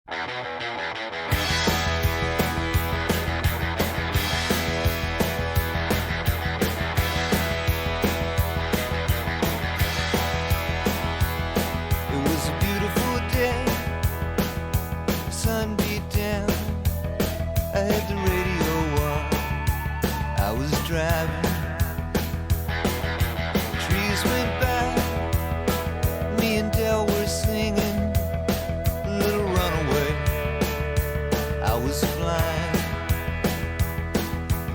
was a beautiful day, the sun beat down, I had the radio on, I was driving, trees went by, me and Del were singing a little runaway, I was flying,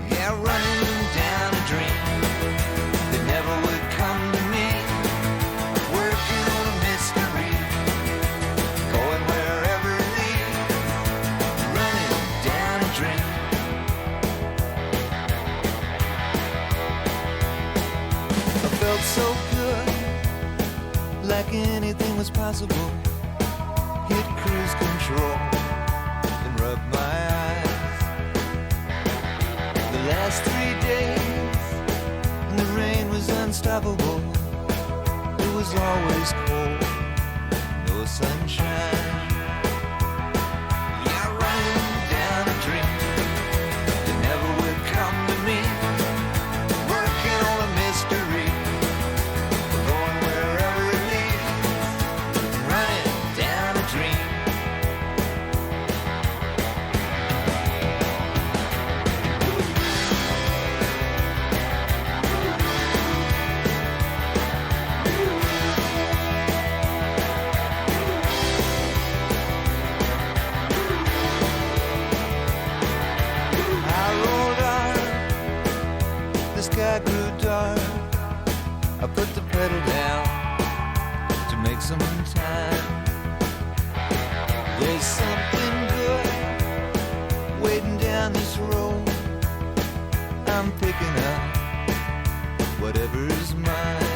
yeah, running down a dream that never would come to me, working on a mystery, going wherever it leads, running down a dream. I felt so good, like anything was possible, hit cruise control and rub my eyes. The last 3 days, and the rain was unstoppable, it was always cold, no sunshine. Yeah, running down a dream that never would come to me, working on a mystery, going wherever it leads, running down a dream. I rolled on, the sky grew dark, I put the pedal down to make some time. There's something good waiting down this road, I'm picking up whatever's mine.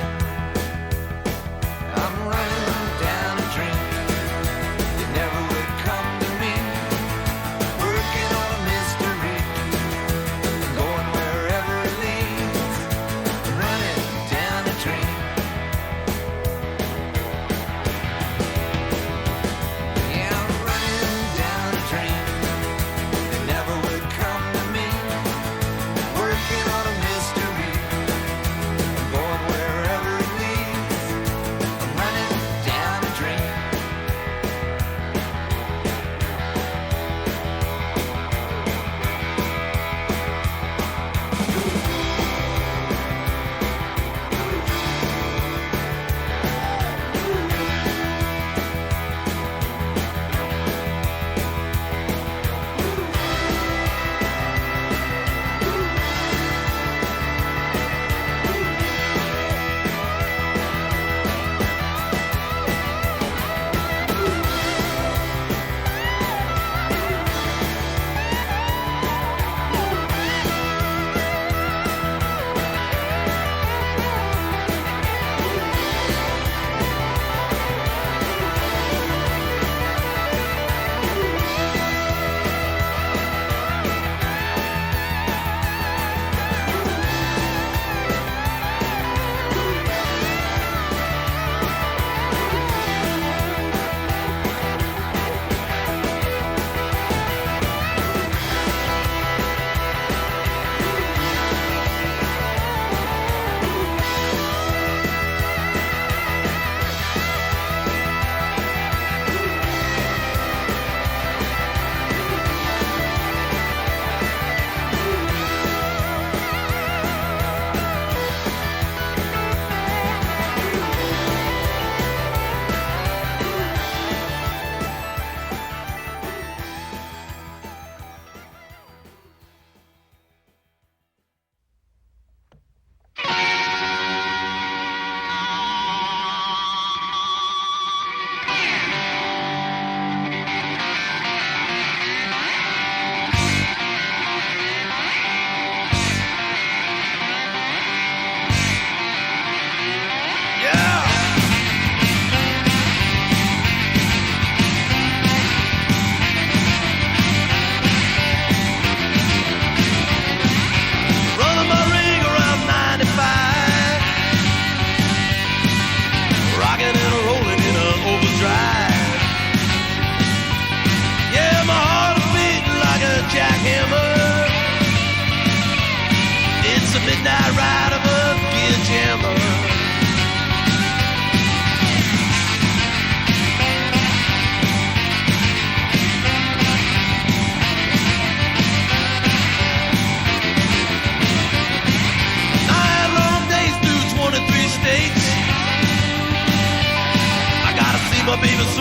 I'm running down a dream that never would come to me, working on a mystery, going wherever it leads, running down a dream. Yeah, I'm running down a dream that never would come to me, working on a mystery, going wherever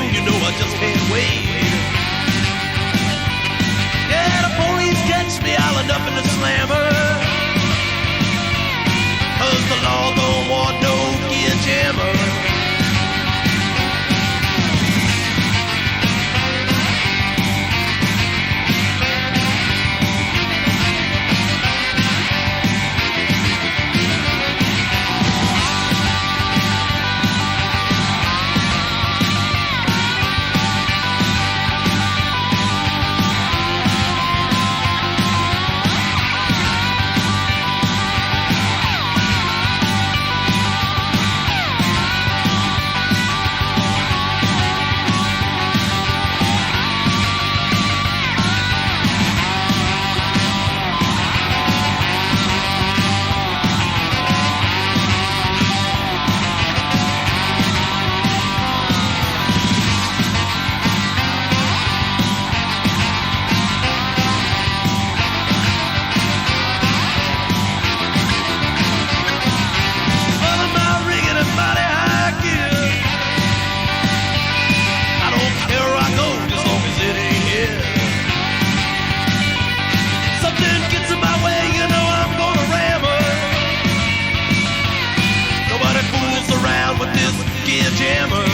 soon, you know I just can't wait. Yeah, the police catch me island up in the slammer, 'cause the law don't want no gear jammer. With this gear jammer,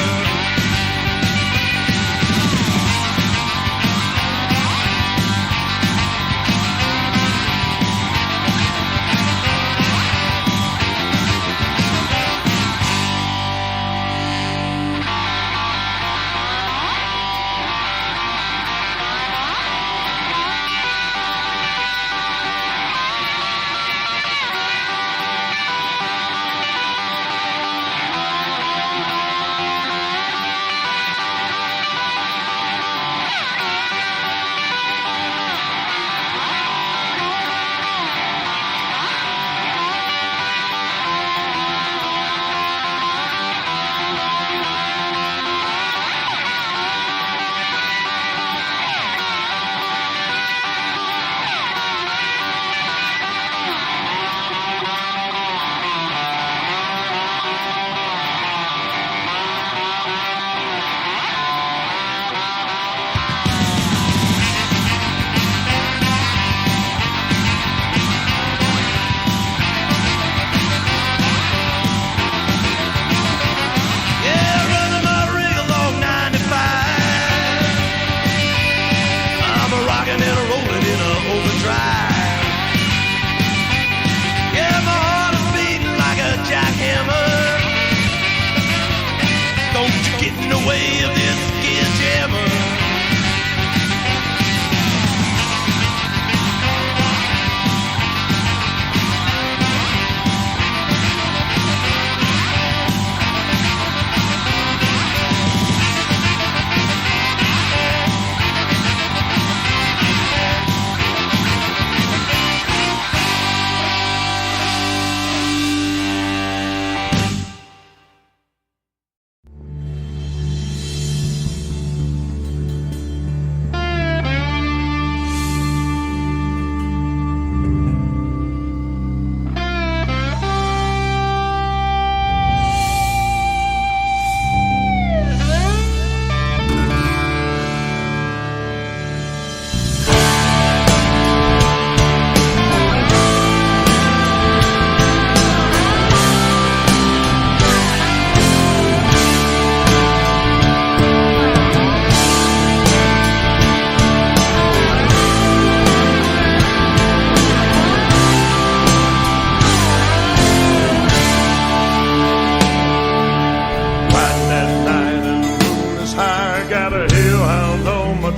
way of this gear jammer.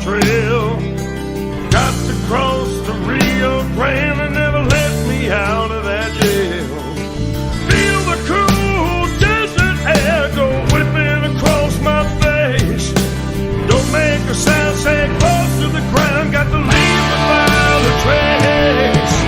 Trail. Got to cross the Rio Grande and never let me out of that jail. Feel the cool desert air go whipping across my face. Don't make a sound, stay close to the ground. Got to leave without a trace.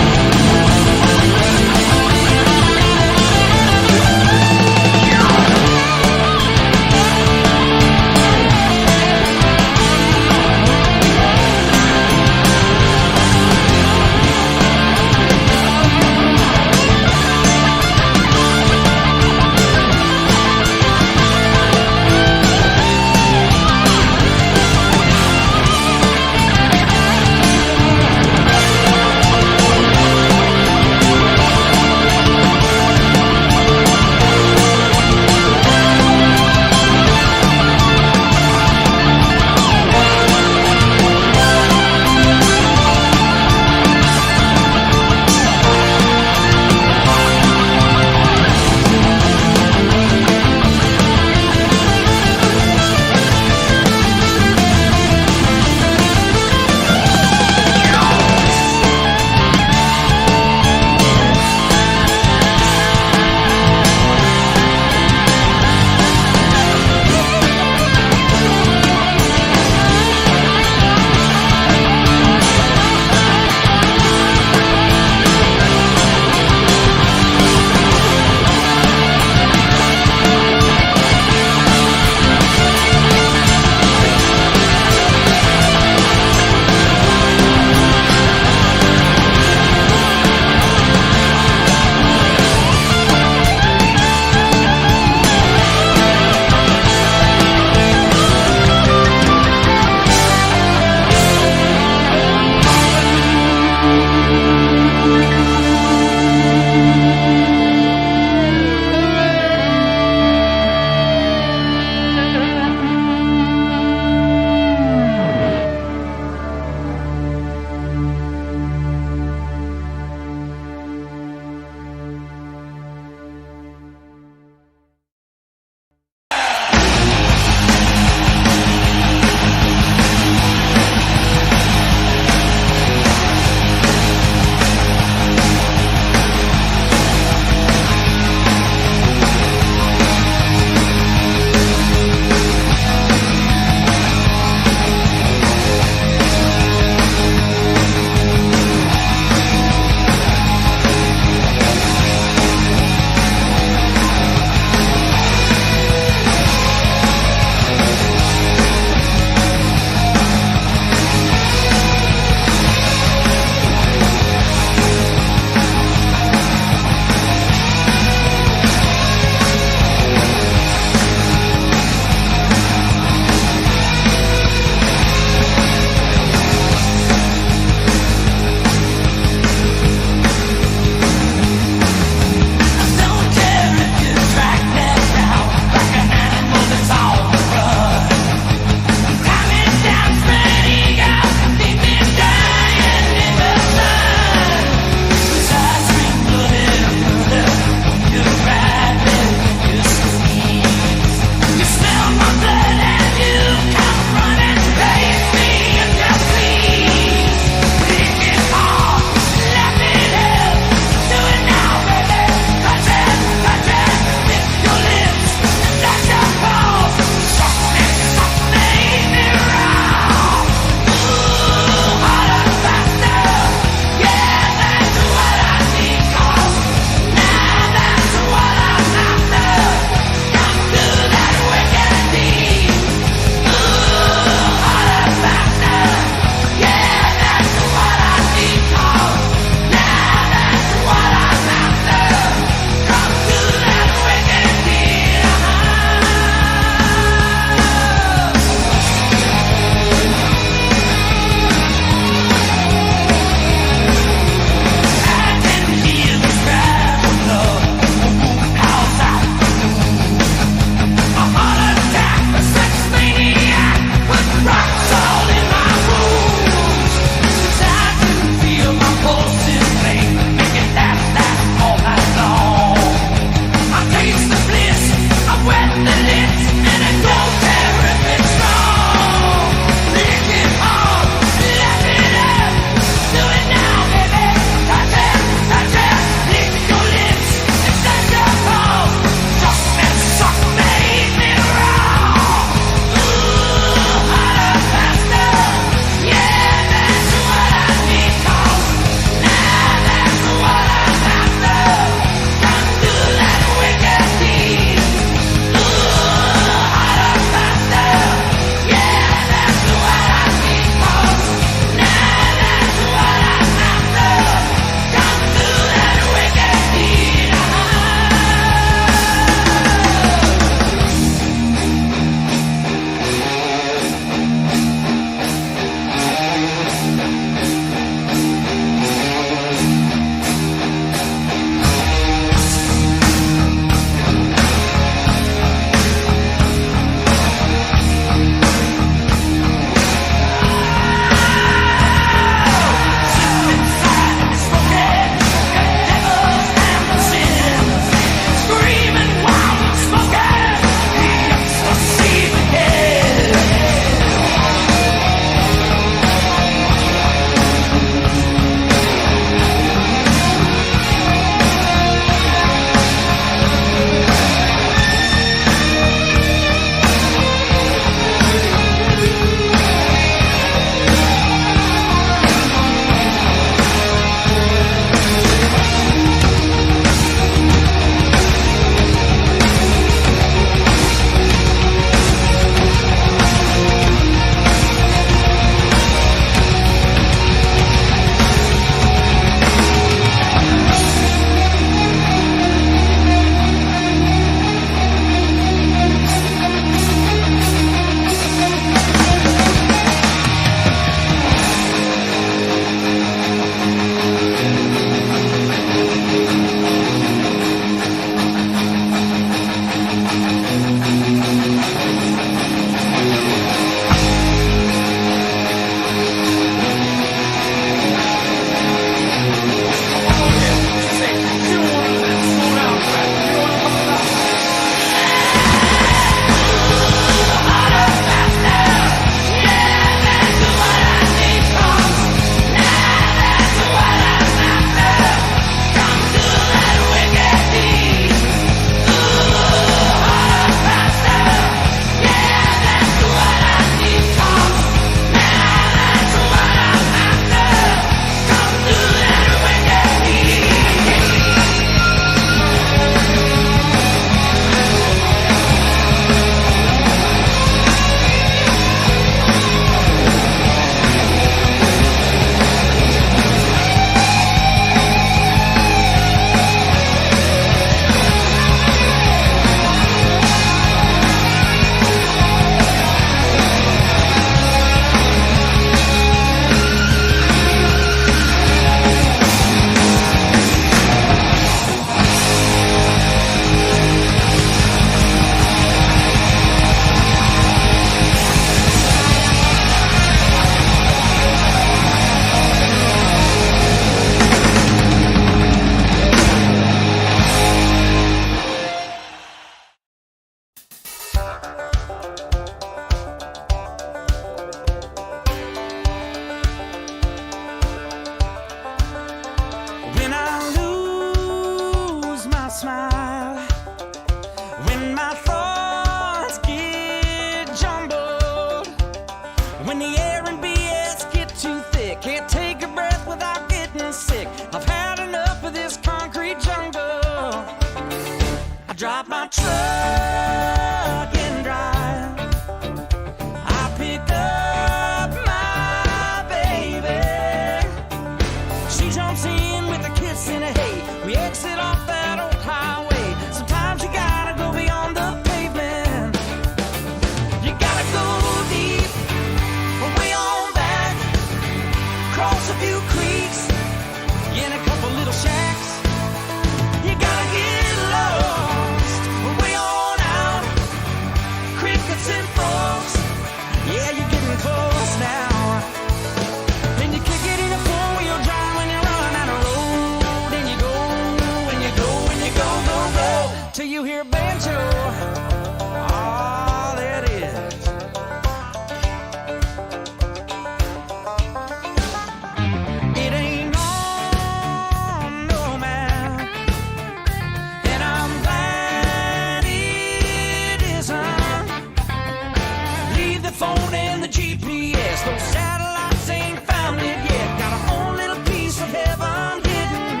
the phone and the GPS. Those satellites ain't found it yet. Got a whole little piece of heaven hidden.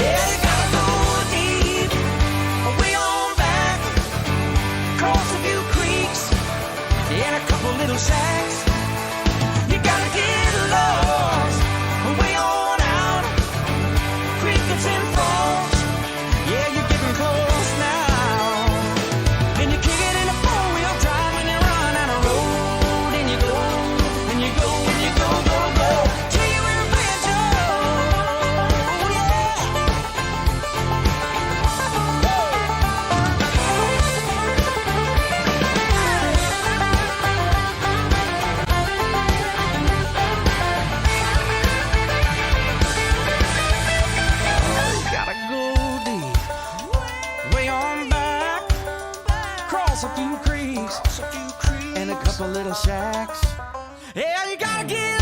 Yeah, you gotta go deep, way on back, cross a few creeks and a couple little shacks. You gotta get lost, way on out, crickets and frogs. Yeah, you're getting close now. And you kick it in a four-wheel drive when you run out of road. And you go, and you go, and you go, go, go, till you're in a banjo. Yeah. Gotta go deep, way on back, cross a few creeks, and a couple little shacks. Yeah, you gotta get